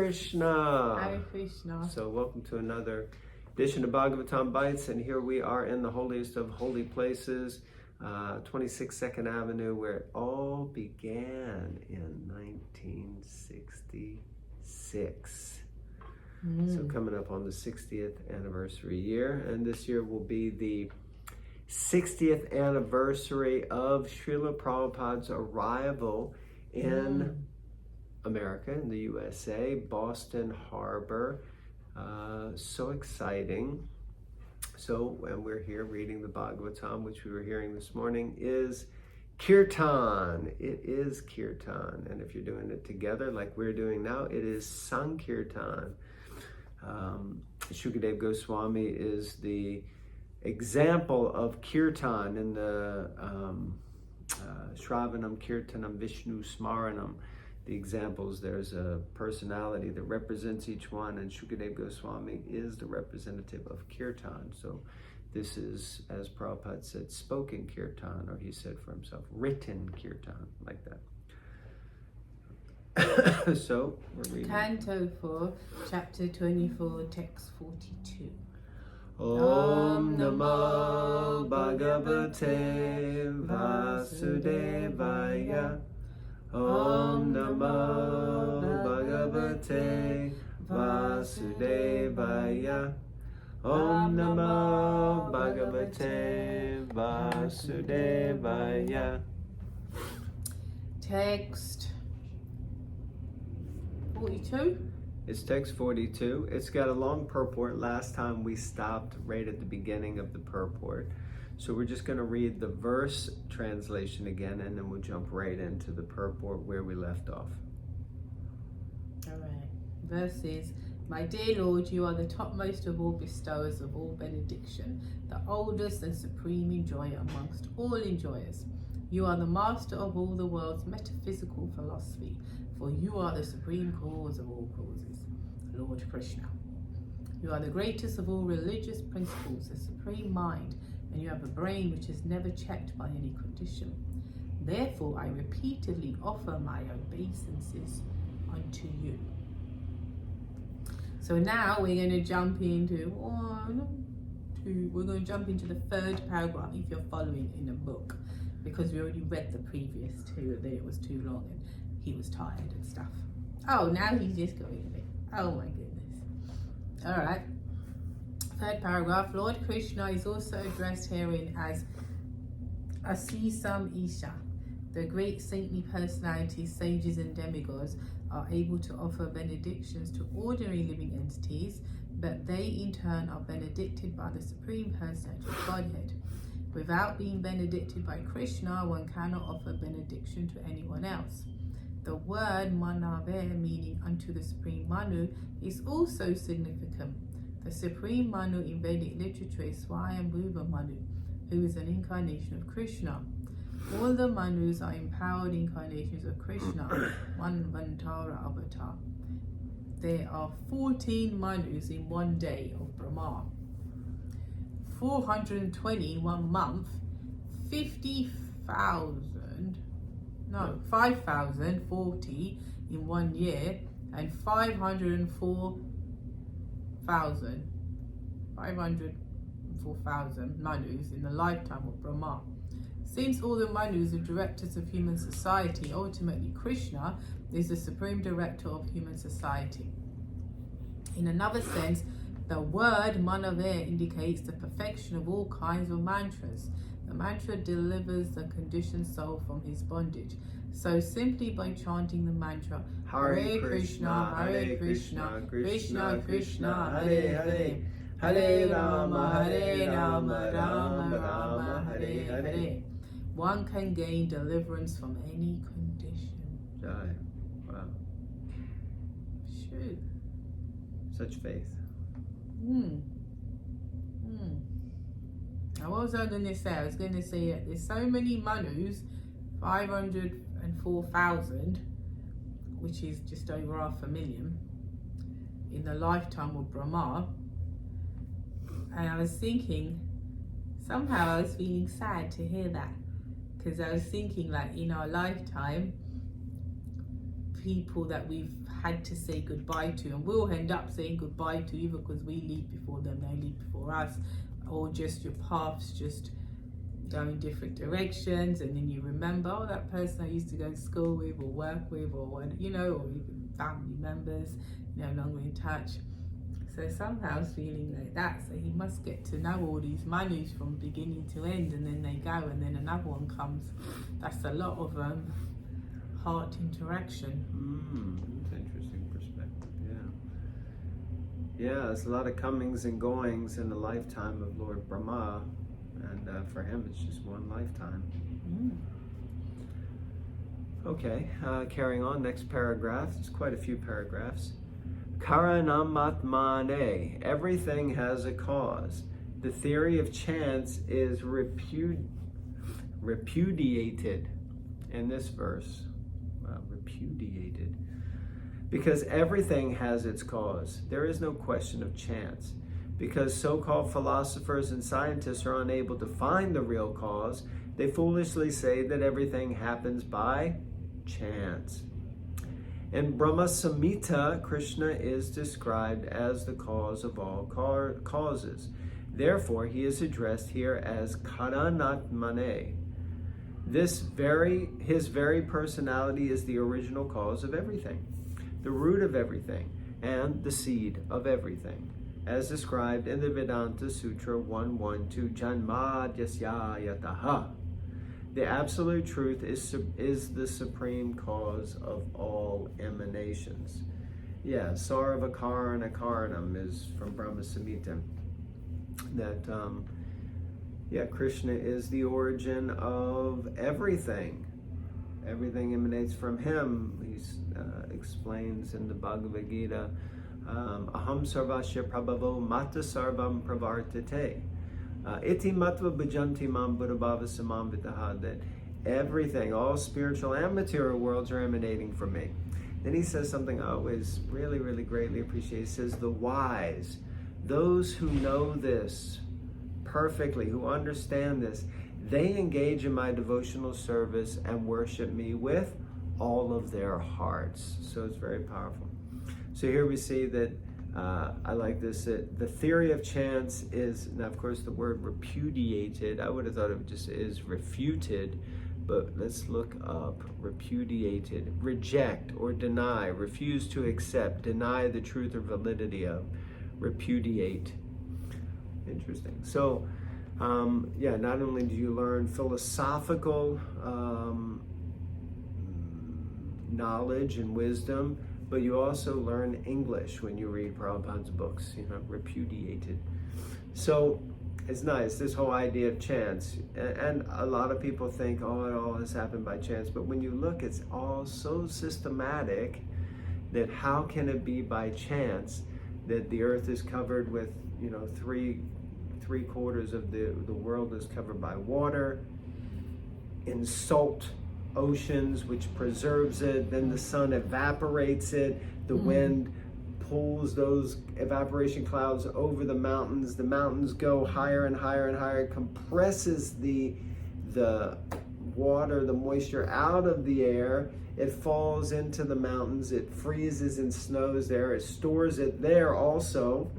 Krishna. Hare Krishna. So welcome to another edition of Bhagavatam Bites, and here we are in the holiest of holy places, 22nd Avenue, where it all began in 1966. So coming up on the 60th anniversary year, and this year will be the 60th anniversary of Srila Prabhupada's arrival in America, in the USA, Boston Harbor. So exciting. So, and we're here reading the Bhagavatam, which we were hearing this morning, is Kirtan. It is Kirtan. And if you're doing it together like we're doing now, it is Sankirtan. Shukadeva Goswami is the example of Kirtan in the Shravanam, Kirtanam, Vishnu Smaranam. The examples, there's a personality that represents each one, and Shukadeva Goswami is the representative of Kirtan. So this is, as Prabhupada said, spoken Kirtan, or he said for himself, written Kirtan, like that. So we're reading. Canto 4, chapter 24, text 42. Om Namo Bhagavate Vasudevaya. Om Namo Bhagavate Vasudevaya. Om Namo Bhagavate Vasudevaya. Text 42. It's text 42. It's got a long purport. Last time we stopped right at the beginning of the purport. So we're just going to read the verse translation again, and then we'll jump right into the purport where we left off. All right. Verse is, My dear Lord, you are the topmost of all bestowers of all benediction, the oldest and supreme enjoyer amongst all enjoyers. You are the master of all the world's metaphysical philosophy, for you are the supreme cause of all causes, Lord Krishna. You are the greatest of all religious principles, the supreme mind, and you have a brain which is never checked by any condition. Therefore, I repeatedly offer my obeisances unto you. So now we're going to jump into the third paragraph, if you're following in the book, because we already read the previous two, that it was too long and he was tired and stuff. Oh, now he's just going a bit. Oh my goodness. All right. Third paragraph, Lord Krishna is also addressed herein as Asisam Isha. The great saintly personalities, sages and demigods are able to offer benedictions to ordinary living entities, but they in turn are benedicted by the Supreme Personality of Godhead. Without being benedicted by Krishna, one cannot offer benediction to anyone else. The word Manave, meaning unto the Supreme Manu, is also significant. The Supreme Manu in Vedic literature is Swayambhuva Manu, who is an incarnation of Krishna. All the Manus are empowered incarnations of Krishna, one Vantara avatar. There are 14 Manus in one day of Brahma, 420 in 1 month, 5,040 in 1 year, and 504,000 Manus in the lifetime of Brahma. Since all the Manus are directors of human society, ultimately Krishna is the supreme director of human society. In another sense, the word Manave indicates the perfection of all kinds of mantras. The mantra delivers the conditioned soul from his bondage. So simply by chanting the mantra Hare Krishna, Hare Krishna, Krishna Krishna, Hare Hare, Hare Rama, Rama Rama, Hare Hare, one can gain deliverance from any condition. Jai. Wow. Shoot. Such faith. Now what was I going to say? I was going to say that there's so many Manus, 504,000, which is just over 500,000, in the lifetime of Brahma. And I was thinking, somehow I was feeling sad to hear that, because I was thinking, like, in our lifetime, people that we've had to say goodbye to, and we'll end up saying goodbye to either because we leave before them, they leave before us, or just your paths just go in different directions, and then you remember, oh, that person I used to go to school with or work with, or what, you know, or even family members, no longer in touch. So somehow it's feeling like that. So he must get to know all these manus from beginning to end, and then they go, and then another one comes. That's a lot of heart interaction. That's an interesting perspective. Yeah, there's a lot of comings and goings in the lifetime of Lord Brahma, and for him it's just one lifetime. Okay, carrying on, next paragraph. There's quite a few paragraphs. Karanamatmane, everything has a cause. The theory of chance is repudiated in this verse. Repudiated. Because everything has its cause. There is no question of chance. Because so-called philosophers and scientists are unable to find the real cause, they foolishly say that everything happens by chance. In Brahma Samhita, Krishna is described as the cause of all causes. Therefore, he is addressed here as Karanatmane. His very personality is the original cause of everything, the root of everything, and the seed of everything, as described in the Vedanta Sutra 112, Janmadyasya Yataha. The absolute truth is the supreme cause of all emanations. Yeah, Sarvakaranam Karanam is from Brahma Samhita. That, Krishna is the origin of everything. Everything emanates from him. He explains in the Bhagavad Gita, Aham sarvasya prabhavo mata sarvam pravartate. Iti matva bhajanti mam buddhabhava samam vitaha, that everything, all spiritual and material worlds are emanating from me. Then he says something I always really, really greatly appreciate. He says, the wise, those who know this perfectly, who understand this, they engage in my devotional service and worship me with all of their hearts. So it's very powerful. So here we see that I like this, that the theory of chance is, now of course the word repudiated, I would have thought it just is refuted, but let's look up repudiated. Reject or deny, refuse to accept, deny the truth or validity of, repudiate. Interesting. So, not only do you learn philosophical knowledge and wisdom, but you also learn English when you read Prabhupada's books, repudiated. So it's nice, this whole idea of chance. And a lot of people think, oh, it all has happened by chance. But when you look, it's all so systematic that how can it be by chance that the earth is covered with, three quarters of the world is covered by water, in salt oceans, which preserves it, then the sun evaporates it, the wind pulls those evaporation clouds over the mountains go higher and higher and higher, compresses the water, the moisture out of the air, it falls into the mountains, it freezes and snows there, it stores it there also,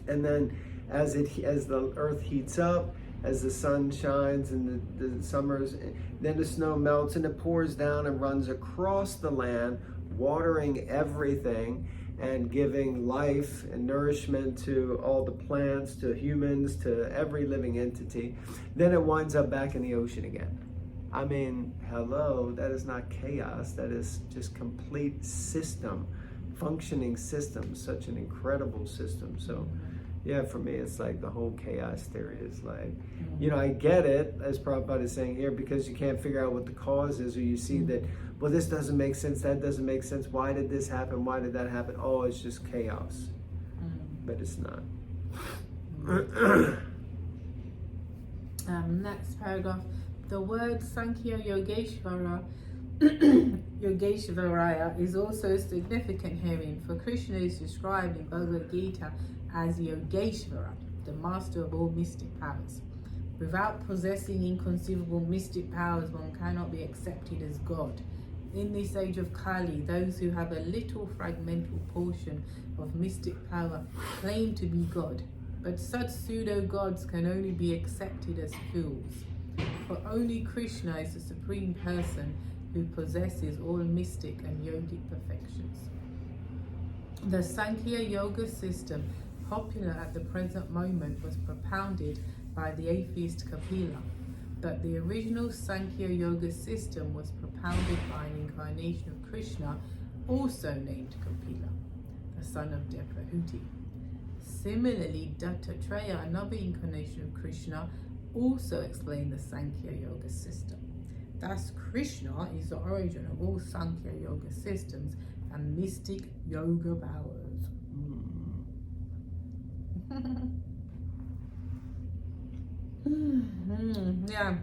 and then as the earth heats up, as the sun shines in the summers, then the snow melts and it pours down and runs across the land, watering everything and giving life and nourishment to all the plants, to humans, to every living entity. Then it winds up back in the ocean again. I mean, hello, that is not chaos, that is just complete system, functioning system, such an incredible system. So yeah, for me, it's like the whole chaos theory is like, I get it, as Prabhupada is saying here, because you can't figure out what the cause is, or you see that, well, this doesn't make sense, that doesn't make sense, why did this happen, why did that happen? Oh, it's just chaos. But it's not. Next paragraph. The word Sankhya Yogeshvaraya is also significant herein, for Krishna is described in Bhagavad Gita as Yogeshvara, the master of all mystic powers. Without possessing inconceivable mystic powers, one cannot be accepted as God. in this age of Kali, those who have a little fragmental portion of mystic power claim to be God, but such pseudo-gods can only be accepted as fools. For only Krishna is the supreme person who possesses all mystic and yogic perfections. The Sankhya Yoga system, popular at the present moment, was propounded by the atheist Kapila, but the original Sankhya Yoga system was propounded by an incarnation of Krishna, also named Kapila, the son of Devahuti. Similarly, Dattatreya, another incarnation of Krishna, also explained the Sankhya Yoga system. Thus, Krishna is the origin of all Sankhya Yoga systems and mystic yoga powers. Yeah.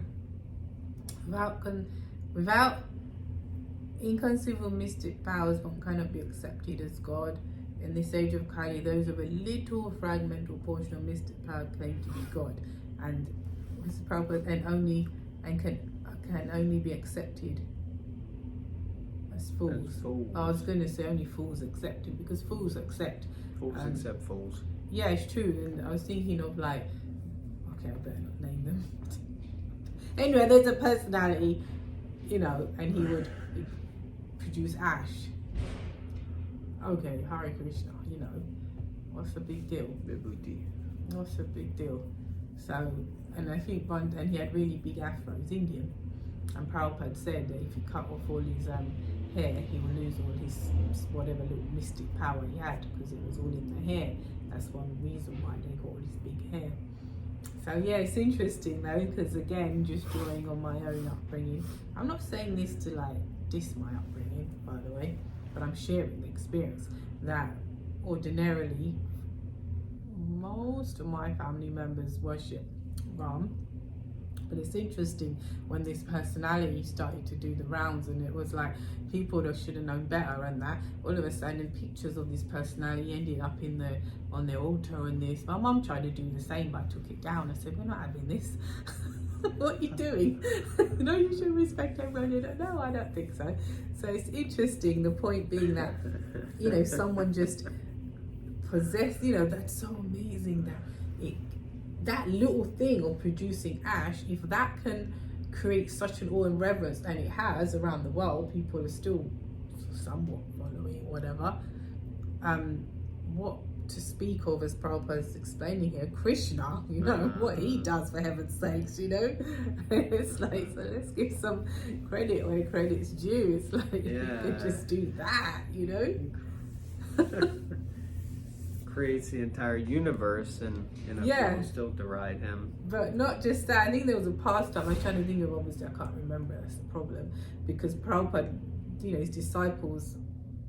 Without inconceivable mystic powers, one cannot be accepted as God. In this age of Kali, those of a little fragmental portion of mystic power claim to be God, and Mr. Prabhupada can only be accepted as fools. I was going to say only fools accepted, because fools accept. Fools accept fools. Yeah, it's true. And I was thinking of like, okay, I better not name them. Anyway, there's a personality, and he would produce ash. Okay, Hare Krishna, what's the big deal? Vibhuti. What's the big deal? So, and I think and he had really big afros, Indian. And Prabhupada said that if he cut off all his hair, he would lose all his whatever little mystic power he had, because it was all in the hair. That's one reason why they got all his big hair. So yeah, it's interesting though, because again, just drawing on my own upbringing. I'm not saying this to like diss my upbringing, by the way, but I'm sharing the experience that ordinarily most of my family members worship Ram. But it's interesting when this personality started to do the rounds, and it was like people that should have known better, and that all of a sudden pictures of this personality ended up on their altar and this. My mum tried to do the same, but I took it down. I said, we're not having this. What are you doing? You should respect everybody. No, I don't think so. So it's interesting, the point being that, someone just possessed, that's so amazing that little thing of producing ash, if that can create such an awe and reverence, and it has around the world, people are still somewhat following whatever. What to speak of, as Prabhupada is explaining here, Krishna, what he does, for heaven's sakes, It's like, so let's give some credit where credit's due. It's like, you could just do that, Creates the entire universe, and people still deride him. But not just that, I think there was a pastime, I was trying to think of, obviously I can't remember, that's the problem, because Prabhupada, his disciples,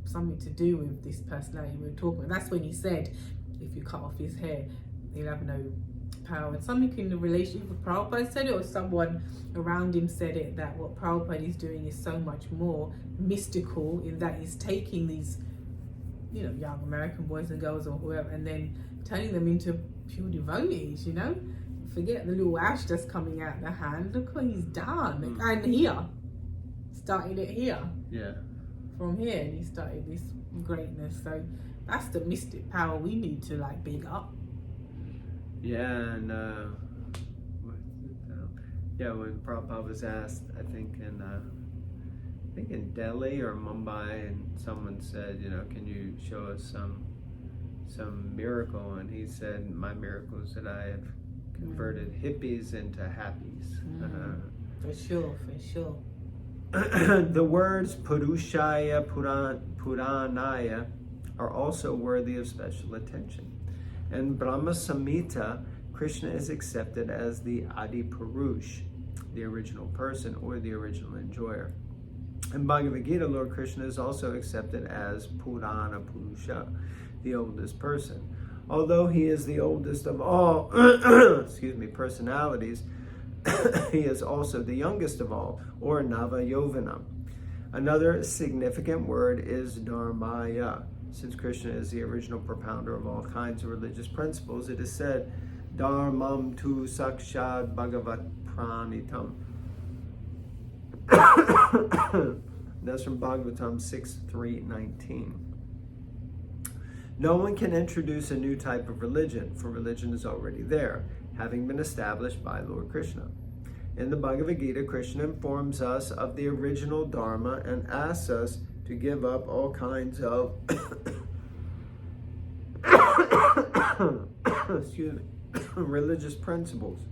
something to do with this personality we were talking about. That's when he said, if you cut off his hair, he'll have no power. And something in the relationship with Prabhupada said it, or someone around him said it, that what Prabhupada is doing is so much more mystical, in that he's taking these young American boys and girls or whoever, and then turning them into pure devotees, Forget the little ash that's coming out the hand. Look what he's done. And here. Started it here. Yeah. From here, and he started this greatness. So that's the mystic power we need to big up. Yeah, and when Prabhupada was asked, I think in Delhi or Mumbai, and someone said, can you show us some miracle? And he said, my miracle is that I have converted hippies into happies. For sure. The words Purushaya, Puranaya are also worthy of special attention. In Brahma Samhita, Krishna is accepted as the Adi Purush, the original person or the original enjoyer. In Bhagavad Gita, Lord Krishna is also accepted as Purana Purusha, the oldest person. Although he is the oldest of all personalities, he is also the youngest of all, or Nava Yovana. Another significant word is Dharmaya. Since Krishna is the original propounder of all kinds of religious principles, it is said, Dharmam tu sakshad bhagavat pranitam. That's from Bhagavatam 6.3.19. No one can introduce a new type of religion, for religion is already there, having been established by Lord Krishna. In the Bhagavad Gita, Krishna informs us of the original Dharma and asks us to give up all kinds of excuse me, religious principles.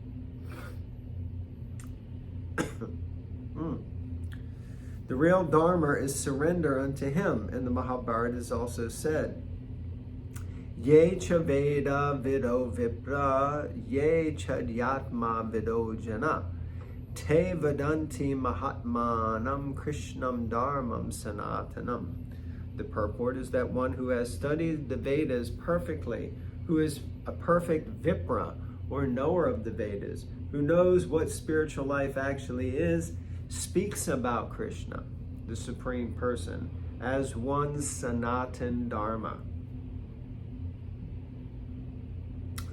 The real Dharma is surrender unto him. In the Mahabharata is also said, Ye cha veda vido vipra, ye chadyatma vido jana, te vadanti mahatmanam krishnam dharmam sanatanam. The purport is that one who has studied the Vedas perfectly, who is a perfect vipra, or knower of the Vedas, who knows what spiritual life actually is, speaks about Krishna, the Supreme Person, as one Sanatan Dharma.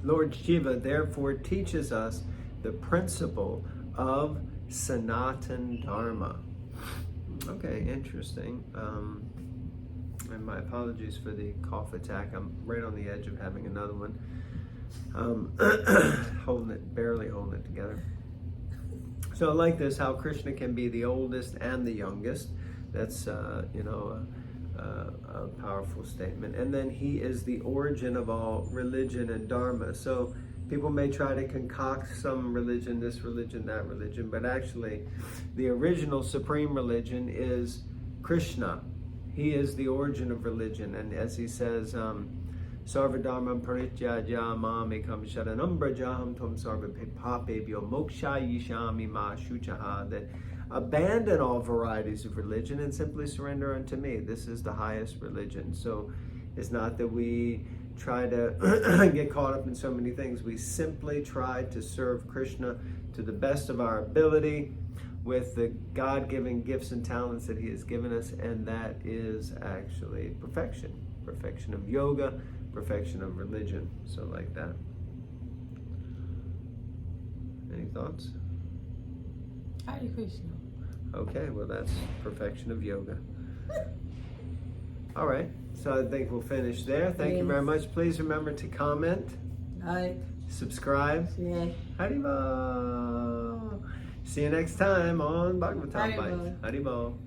Lord Shiva therefore teaches us the principle of Sanatan Dharma. Okay, interesting. And my apologies for the cough attack. I'm right on the edge of having another one. Barely holding it together. So I like this, how Krishna can be the oldest and the youngest. That's, a powerful statement. And then he is the origin of all religion and dharma. So people may try to concoct some religion, this religion, that religion, but actually the original supreme religion is Krishna. He is the origin of religion. And as he says, Sarva dharma parityaja mamekam sharanam brajaham tvam sarva papebhyo moksha yishami ma shuchaha, that abandon all varieties of religion and simply surrender unto me. This is the highest religion. So it's not that we try to get caught up in so many things. We simply try to serve Krishna to the best of our ability with the God-given gifts and talents that he has given us, and that is actually perfection. Perfection of yoga, perfection of religion. So like that. Any thoughts? Hare Krishna. Okay, well that's perfection of yoga. All right, so I think we'll finish there. Thank you very much. Please remember to comment, Like, subscribe. yeah. Haribol. See you next time on Bhagavatam Bites. Haribol. Haribol.